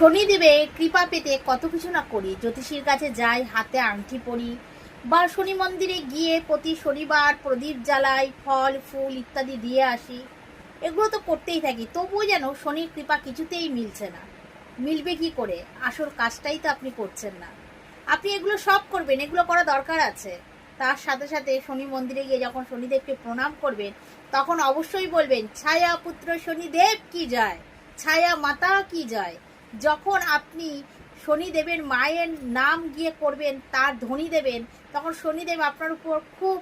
শনিদেবে কৃপা পেতে কত কিছু না করি, জ্যোতিষীর কাছে যাই, হাতে আংটি পরি, বা শনি মন্দিরে গিয়ে প্রতি শনিবার প্রদীপ জ্বালাই, ফল ফুল ইত্যাদি দিয়ে আসি। এগুলো তো করতেই থাকি, তবুও যেন শনির কৃপা কিছুতেই মিলছে না। মিলবে কি করে? আসল কাজটাই তো আপনি করছেন না। আপনি এগুলো সব করবেন, এগুলো করা দরকার আছে। তার সাথে সাথে শনি মন্দিরে গিয়ে যখন শনিদেবকে প্রণাম করবেন, তখন অবশ্যই বলবেন ছায়া পুত্র শনিদেব কি যায়, ছায়া মাতা কি যায়। যখন আপনি শনিদেবের মায়ের নাম গিয়ে করবেন, তার ধ্বনি দেবেন, তখন শনিদেব আপনার উপর খুব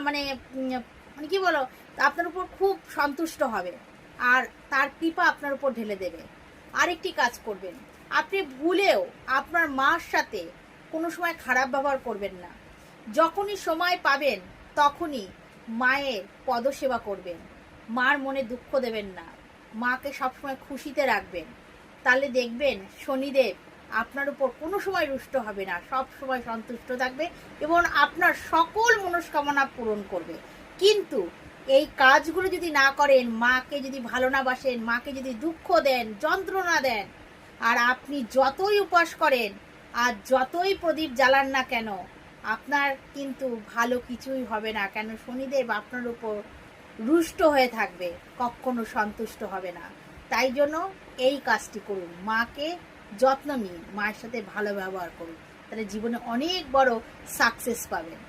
মানে মানে কি বলো, আপনার উপর খুব সন্তুষ্ট হবে আর তার কৃপা আপনার উপর ঢেলে দেবে। আরেকটি কাজ করবেন, আপনি ভুলেও আপনার মার সাথে কোনো সময় খারাপ ব্যবহার করবেন না। যখনই সময় পাবেন তখনই মায়ের পদসেবা করবেন, মার মনে দুঃখ দেবেন না, মাকে সবসময় খুশিতে রাখবেন। তাহলে দেখবেন শনিদেব আপনার উপর কোনো সময় রুষ্ট হবে না, সব সময় সন্তুষ্ট থাকবে এবং আপনার সকল মনস্কামনা পূরণ করবে। কিন্তু এই কাজগুলো যদি না করেন, মাকে যদি ভালো না বাসেন, মাকে যদি দুঃখ দেন, যন্ত্রণা দেন, আর আপনি যতই উপাস করেন আর যতই প্রদীপ জ্বালান না কেন, আপনার কিন্তু ভালো কিছুই হবে না। কেন? শনিদেব আপনার উপর রুষ্ট হয়ে থাকবে, কখনো সন্তুষ্ট হবে না। তাই জন্য এই কাজটি করুন, মাকে যত্ন নিন, মায়ের সাথে ভালো ব্যবহার করুন, তাহলে জীবনে অনেক বড় সাকসেস পাবেন।